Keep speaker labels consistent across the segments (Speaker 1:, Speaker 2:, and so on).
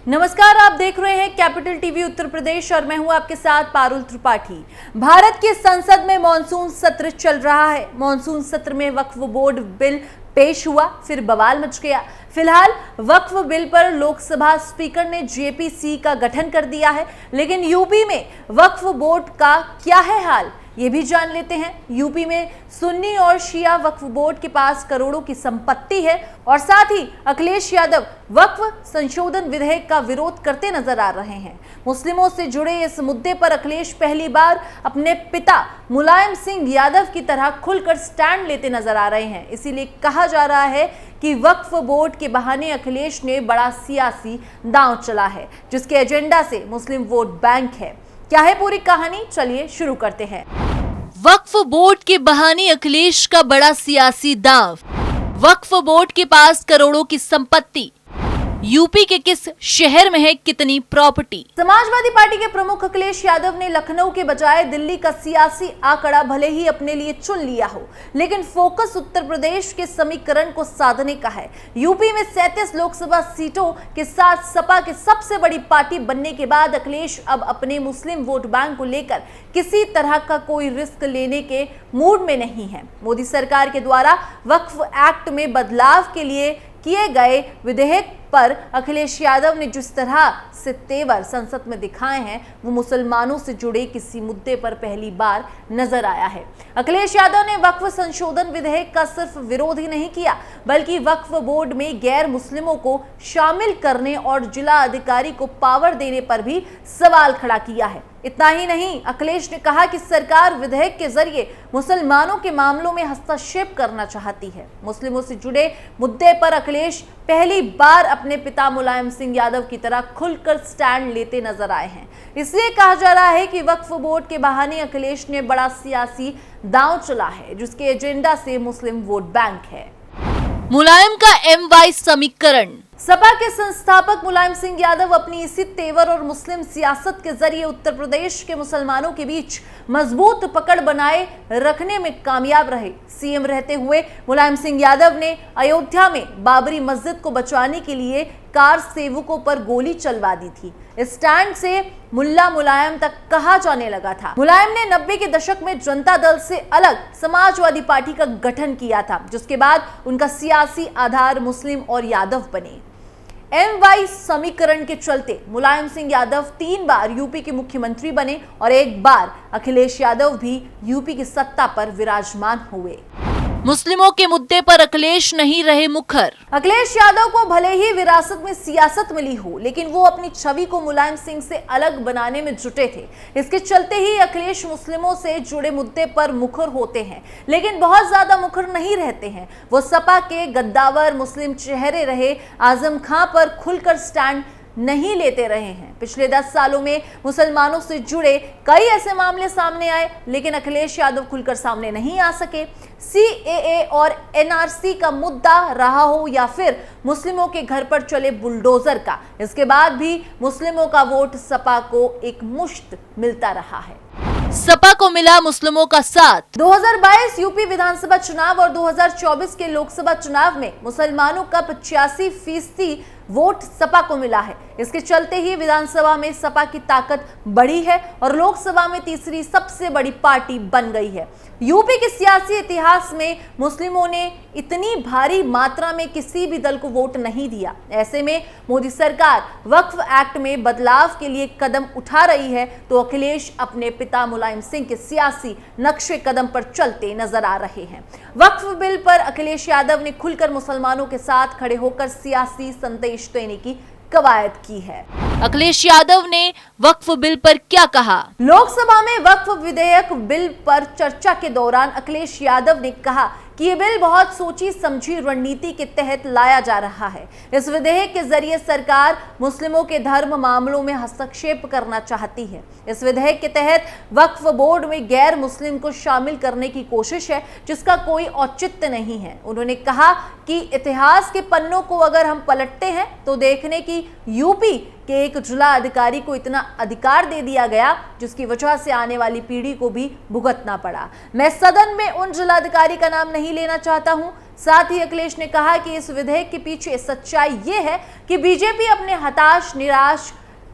Speaker 1: नमस्कार, आप देख रहे हैं कैपिटल टीवी उत्तर प्रदेश और मैं हूं आपके साथ पारुल त्रिपाठी। भारत की संसद में मॉनसून सत्र चल रहा है। मॉनसून सत्र में वक्फ बोर्ड बिल पेश हुआ, फिर बवाल मच गया। फिलहाल वक्फ बिल पर लोकसभा स्पीकर ने जेपीसी का गठन कर दिया है, लेकिन यूपी में वक्फ बोर्ड का क्या है हाल, ये भी जान लेते हैं। यूपी में सुन्नी और शिया वक्फ बोर्ड के पास करोड़ों की संपत्ति है और साथ ही अखिलेश यादव वक्फ संशोधन विधेयक का विरोध करते नजर आ रहे हैं। मुस्लिमों से जुड़े इस मुद्दे पर अखिलेश पहली बार अपने पिता मुलायम सिंह यादव की तरह खुलकर स्टैंड लेते नजर आ रहे हैं। इसीलिए कहा जा रहा है कि वक्फ बोर्ड के बहाने अखिलेश ने बड़ा सियासी दांव चला है, जिसके एजेंडा से मुस्लिम वोट बैंक है। क्या है पूरी कहानी, चलिए शुरू करते हैं।
Speaker 2: वक्फ बोर्ड के बहाने अखिलेश का बड़ा सियासी दांव। वक्फ बोर्ड के पास करोड़ों की संपत्ति। यूपी के किस शहर में है कितनी प्रॉपर्टी।
Speaker 1: समाजवादी पार्टी के प्रमुख अखिलेश यादव ने लखनऊ के बजाय दिल्ली का सियासी आंकड़ा भले ही अपने लिए चुन लिया हो, लेकिन फोकस उत्तर प्रदेश के समीकरण को साधने का है। यूपी में 37 लोकसभा सीटों के साथ सपा के सबसे बड़ी पार्टी बनने के बाद अखिलेश अब अपने मुस्लिम वोट बैंक को लेकर किसी तरह का कोई रिस्क लेने के मूड में नहीं है। मोदी सरकार के द्वारा वक्फ एक्ट में बदलाव के लिए किए गए विधेयक पर अखिलेश यादव ने जिस तरह से तेवर संसद में दिखाए हैं, वो मुसलमानों से जुड़े किसी मुद्दे पर पहली बार नजर आया है। अखिलेश यादव ने वक्फ संशोधन विधेयक का सिर्फ विरोध ही नहीं किया, बल्कि वक्फ बोर्ड में गैर मुस्लिमों को शामिल करने और जिला अधिकारी को पावर देने पर भी सवाल खड़ा किया है। इतना ही नहीं, अखिलेश ने कहा कि सरकार विधेयक के जरिए मुसलमानों के मामलों में हस्तक्षेप करना चाहती है। मुस्लिमों से जुड़े मुद्दे पर अखिलेश पहली बार अपने पिता मुलायम सिंह यादव की तरह खुलकर स्टैंड लेते नजर आए हैं। इसलिए कहा जा रहा है कि वक्फ बोर्ड के बहाने अखिलेश ने बड़ा सियासी दांव चला है, जिसके एजेंडा से मुस्लिम वोट बैंक है।
Speaker 2: मुलायम का MY समीकरण।
Speaker 1: सपा के संस्थापक मुलायम सिंह यादव अपनी इसी तेवर और मुस्लिम सियासत के जरिए उत्तर प्रदेश के मुसलमानों के बीच मजबूत पकड़ बनाए रखने में कामयाब रहे। सीएम रहते हुए मुलायम सिंह यादव ने अयोध्या में बाबरी मस्जिद को बचाने के लिए कार सेवकों पर गोली चलवा दी थी। इस स्टैंड से मुल्ला मुलायम तक कहा जाने लगा था। मुलायम ने 90 के दशक में जनता दल से अलग समाजवादी पार्टी का गठन किया था, जिसके बाद उनका सियासी आधार मुस्लिम और यादव बने। MY समीकरण के चलते मुलायम सिंह यादव 3 बार यूपी के मुख्यमंत्री बने और एक बार अखिलेश यादव भी यूपी की सत्ता पर विराजमान हुए।
Speaker 2: मुस्लिमों के मुद्दे पर अखिलेश नहीं रहे मुखर।
Speaker 1: अखिलेश यादव को भले ही विरासत में सियासत मिली हो, लेकिन वो अपनी छवि को मुलायम सिंह से अलग बनाने में जुटे थे। इसके चलते ही अखिलेश मुस्लिमों से जुड़े मुद्दे पर मुखर होते हैं, लेकिन बहुत ज्यादा मुखर नहीं रहते हैं। वो सपा के गद्दावर मुस्लिम चेहरे रहे आजम खां पर खुलकर स्टैंड नहीं लेते रहे हैं। पिछले 10 सालों में मुसलमानों से जुड़े कई ऐसे मामले सामने आए, लेकिन अखिलेश यादव खुलकर सामने नहीं आ सके। CAA और NRC का मुद्दा रहा हो या फिर मुस्लिमों के घर पर चले बुलडोजर का, इसके बाद भी मुस्लिमों का वोट सपा को एक मुश्त मिलता रहा है।
Speaker 2: सपा को मिला मुस्लिमों का साथ।
Speaker 1: 2022 यूपी विधानसभा चुनाव और 2024 के लोकसभा चुनाव में मुसलमानों का 85% वोट सपा को मिला है। इसके चलते ही विधानसभा में सपा की ताकत बढ़ी है और लोकसभा में तीसरी सबसे बड़ी पार्टी बन गई है। यूपी के सियासी इतिहास में मुस्लिमों ने इतनी भारी मात्रा में किसी भी दल को वोट नहीं दिया। ऐसे में मोदी सरकार वक्फ एक्ट में बदलाव के लिए कदम उठा रही है, तो अखिलेश अपने पिता मुलायम सिंह के सियासी नक्शे कदम पर चलते नजर आ रहे हैं। वक्फ बिल पर अखिलेश यादव ने खुलकर मुसलमानों के साथ खड़े होकर सियासी संदेश देने की कवायद की है।
Speaker 2: अखिलेश यादव ने वक्फ बिल पर क्या कहा।
Speaker 1: लोकसभा में वक्फ विधेयक बिल पर चर्चा के दौरान अखिलेश यादव ने कहा कि ये बिल बहुत सोची समझी रणनीति के तहत लाया जा रहा है। इस विधेयक के जरिए सरकार मुस्लिमों के धर्म मामलों में हस्तक्षेप करना चाहती है। इस विधेयक के तहत वक्फ बोर्ड में गैर मुस्लिम को शामिल करने की कोशिश है, जिसका कोई औचित्य नहीं है। उन्होंने कहा कि इतिहास के पन्नों को अगर हम पलटते हैं तो देखने की यूपी के एक जिला अधिकारी को इतना अधिकार दे दिया गया, जिसकी वजह से आने वाली पीढ़ी को भी भुगतना पड़ा। मैं सदन में उन जिलाधिकारी का नाम नहीं नहीं लेना चाहता हूं। साथ ही अखिलेश ने कहा कि इस विधेयक के पीछे सच्चाई ये है कि बीजेपी अपने हताश निराश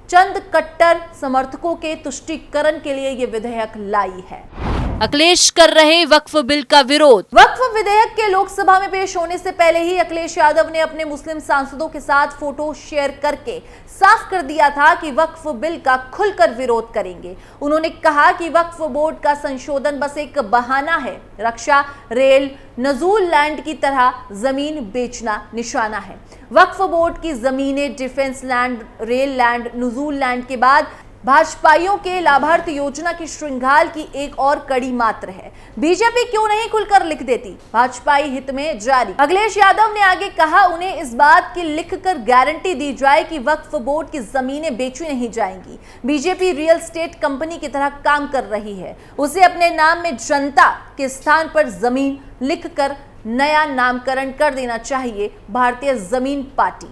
Speaker 1: चंद कट्टर समर्थकों के तुष्टीकरण के लिए ये विधेयक लाई है।
Speaker 2: अखिलेश कर रहे वक्फ बिल का विरोध।
Speaker 1: वक्फ विधेयक के लोकसभा में पेश होने से पहले ही अखिलेश यादव ने अपने मुस्लिम सांसदों के साथ फोटो शेयर करके साफ कर दिया था कि वक्फ बिल का खुलकर विरोध करेंगे। उन्होंने कहा कि वक्फ बोर्ड का संशोधन बस एक बहाना है। रक्षा, रेल, नजूल लैंड की तरह जमीन बेचना निशाना है। वक्फ बोर्ड की जमीनें डिफेंस लैंड, रेल लैंड, नजूल लैंड के बाद भाजपाइयों के लाभार्थ योजना की श्रृंगाल की एक और कड़ी मात्र है। बीजेपी क्यों नहीं खुलकर लिख देती? भाजपाई हित में जारी। अखिलेश यादव ने आगे कहा, उन्हें इस बात की लिखकर गारंटी दी जाए कि वक्फ बोर्ड की जमीनें बेची नहीं जाएंगी। बीजेपी रियल एस्टेट कंपनी की तरह काम कर रही है। उसे अपने नाम में जनता के स्थान पर जमीन लिखकर नया नामकरण कर देना चाहिए, भारतीय जमीन पार्टी।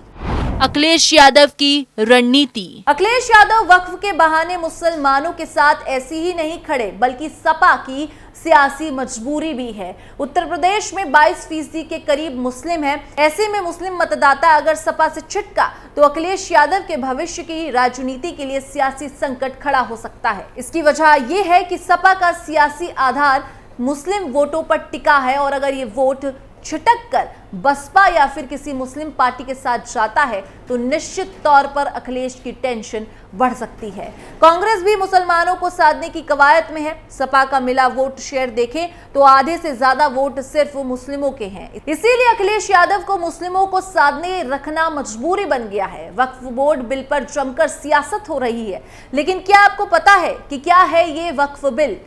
Speaker 2: अखिलेश यादव की रणनीति।
Speaker 1: अखिलेश यादव वक्फ के बहाने मुसलमानों के साथ ऐसे ही नहीं खड़े, बल्कि सपा की सियासी मजबूरी भी है। उत्तर प्रदेश में 22% के करीब मुस्लिम हैं। ऐसे में मुस्लिम मतदाता अगर सपा से छिटका तो अखिलेश यादव के भविष्य की राजनीति के लिए सियासी संकट खड़ा हो सकता है। इसकी वजह यह है कि सपा का सियासी आधार मुस्लिम वोटों पर टिका है और अगर ये वोट छिटक कर बसपा या फिर किसी मुस्लिम पार्टी के साथ जाता है तो निश्चित तौर पर अखिलेश की टेंशन बढ़ सकती है। कांग्रेस भी मुसलमानों को साधने की कवायद में है। सपा का मिला वोट शेयर देखें तो आधे से ज्यादा वोट सिर्फ मुस्लिमों के हैं। इसीलिए अखिलेश यादव को मुस्लिमों को साधने रखना मजबूरी बन गया है। वक्फ बोर्ड बिल पर जमकर सियासत हो रही है, लेकिन क्या आपको पता है कि क्या है ये वक्फ बिल?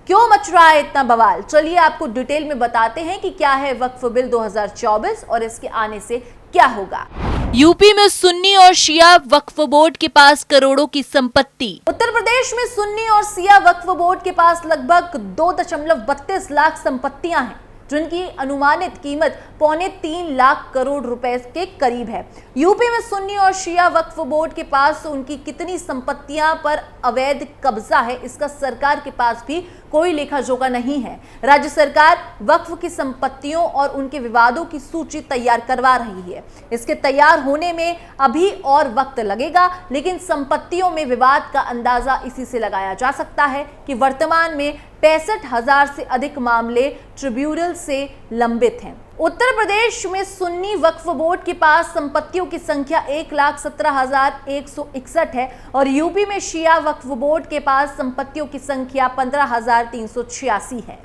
Speaker 1: क्यों मच रहा है इतना बवाल? चलिए आपको डिटेल में बताते हैं कि क्या है वक्फ बिल 2024 और इसके आने से क्या होगा।
Speaker 2: यूपी में सुन्नी और शिया वक्फ बोर्ड के पास करोड़ों की संपत्ति।
Speaker 1: उत्तर प्रदेश में सुन्नी और शिया वक्फ बोर्ड के पास लगभग 2.32 लाख संपत्तियां हैं, जिनकी अनुमानित कीमत 2.25 लाख करोड़ रुपए के करीब है। यूपी में सुन्नी और शिया वक्फ बोर्ड के पास उनकी कितनी संपत्तियां पर अवैध कब्जा है, इसका सरकार के पास भी कोई लेखा जोखा नहीं है। राज्य सरकार वक्फ की संपत्तियों और उनके विवादों की सूची तैयार करवा रही है। इसके तैयार होने में अभी और वक्त लगेगा, लेकिन संपत्तियों में विवाद का अंदाजा इसी से लगाया जा सकता है कि वर्तमान में 65,000 से अधिक मामले ट्रिब्यूनल से लंबित हैं। उत्तर प्रदेश में सुन्नी वक्फ बोर्ड के पास संपत्तियों की संख्या 1,17,161 है और यूपी में शिया वक्फ बोर्ड के पास संपत्तियों की संख्या 15,386 है।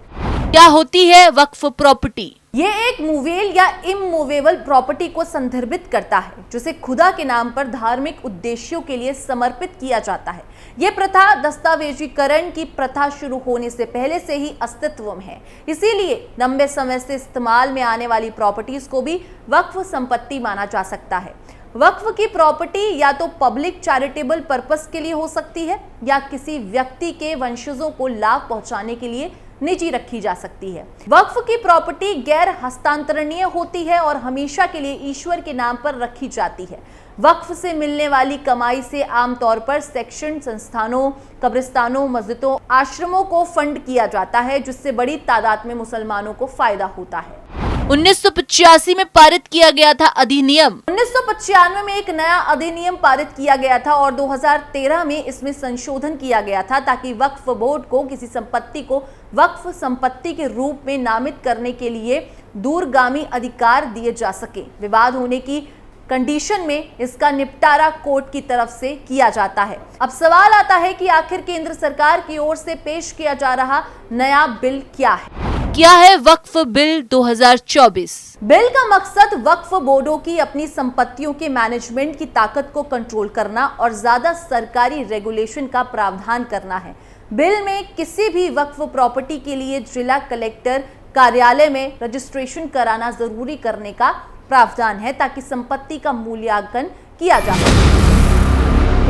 Speaker 2: क्या होती है वक्फ प्रॉपर्टी?
Speaker 1: ये एक मूवेल या इमूवेबल प्रॉपर्टी को संदर्भित करता है, जिसे खुदा के नाम पर धार्मिक उद्देश्यों के लिए समर्पित किया जाता है। ये प्रथा दस्तावेजीकरण की प्रथा शुरू होने से पहले से ही अस्तित्व में है। इसीलिए लंबे समय से इस्तेमाल में आने वाली प्रॉपर्टीज को भी वक्फ संपत्ति माना जा सकता है। वक्फ की प्रॉपर्टी या तो पब्लिक चैरिटेबल पर्पस के लिए हो सकती है या किसी व्यक्ति के वंशजों को लाभ पहुंचाने के लिए निजी रखी जा सकती है। वक्फ की प्रॉपर्टी गैर हस्तांतरणीय होती है और हमेशा के लिए ईश्वर के नाम पर रखी जाती है। वक्फ से मिलने वाली कमाई से आमतौर पर सेक्शन संस्थानों, कब्रिस्तानों, मस्जिदों, आश्रमों को फंड किया जाता है, जिससे बड़ी तादाद में मुसलमानों को फायदा होता है।
Speaker 2: 1985 में पारित किया गया था अधिनियम।
Speaker 1: 1995 में एक नया अधिनियम पारित किया गया था और 2013 में इसमें संशोधन किया गया था ताकि वक्फ बोर्ड को किसी संपत्ति को वक्फ संपत्ति के रूप में नामित करने के लिए दूरगामी अधिकार दिए जा सके। विवाद होने की कंडीशन में इसका निपटारा कोर्ट की तरफ से किया जाता है। अब सवाल आता है कि आखिर केंद्र सरकार की ओर से पेश किया जा रहा नया बिल क्या है?
Speaker 2: क्या है वक्फ बिल 2024?
Speaker 1: बिल का मकसद वक्फ बोर्डों की अपनी संपत्तियों के मैनेजमेंट की ताकत को कंट्रोल करना और ज्यादा सरकारी रेगुलेशन का प्रावधान करना है। बिल में किसी भी वक्फ प्रॉपर्टी के लिए जिला कलेक्टर कार्यालय में रजिस्ट्रेशन कराना जरूरी करने का प्रावधान है ताकि संपत्ति का मूल्यांकन किया जा सके।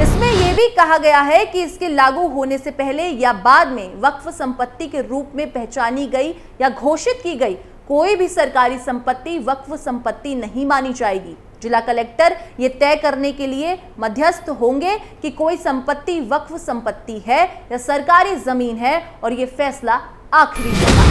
Speaker 1: इसमें यह भी कहा गया है कि इसके लागू होने से पहले या बाद में वक्फ संपत्ति के रूप में पहचानी गई या घोषित की गई कोई भी सरकारी संपत्ति वक्फ संपत्ति नहीं मानी जाएगी। जिला कलेक्टर ये तय करने के लिए मध्यस्थ होंगे कि कोई संपत्ति वक्फ संपत्ति है या सरकारी जमीन है और ये फैसला आखिरी होगा।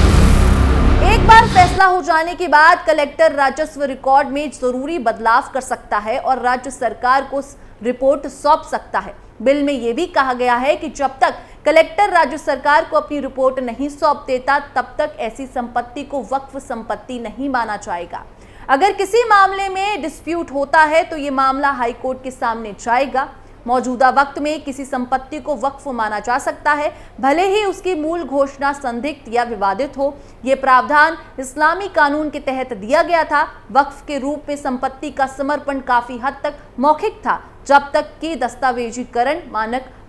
Speaker 1: एक बार फैसला हो जाने के बाद कलेक्टर राजस्व रिकॉर्ड में जरूरी बदलाव कर सकता है और राज्य सरकार को रिपोर्ट सौंप सकता है। बिल में यह भी कहा गया है कि जब तक कलेक्टर राज्य सरकार को अपनी रिपोर्ट नहीं सौंप देता तब तक ऐसी संपत्ति को वक्फ संपत्ति नहीं माना जाएगा। अगर किसी मामले में डिस्प्यूट होता है तो ये मामला हाईकोर्ट के सामने जाएगा। मौजूदा वक्त में किसी संपत्ति को वक्फ माना जा सकता है, भले ही उसकी मूल घोषणा संदिग्ध या विवादित हो। यह प्रावधान इस्लामी कानून के तहत दिया गया था। वक्फ के रूप में संपत्ति का समर्पण काफी हद तक मौखिक था, जब तक कि दस्तावेजीकरण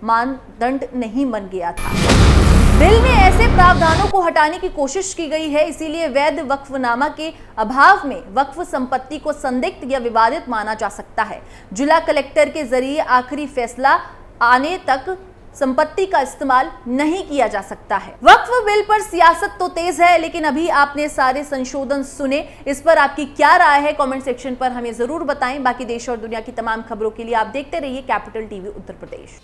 Speaker 1: मानदंड नहीं बन गया था। बिल में ऐसे प्रावधानों को हटाने की कोशिश की गई है, इसीलिए वैध वक्फनामा के अभाव में वक्फ संपत्ति को संदिग्ध या विवादित माना जा सकता है। जिला कलेक्टर के जरिए आखिरी फैसला आने तक संपत्ति का इस्तेमाल नहीं किया जा सकता है। वक्फ बिल पर सियासत तो तेज है, लेकिन अभी आपने सारे संशोधन सुने, इस पर आपकी क्या राय है कमेंट सेक्शन पर हमें जरूर बताएं। बाकी देश और दुनिया की तमाम खबरों के लिए आप देखते रहिए कैपिटल टीवी उत्तर प्रदेश।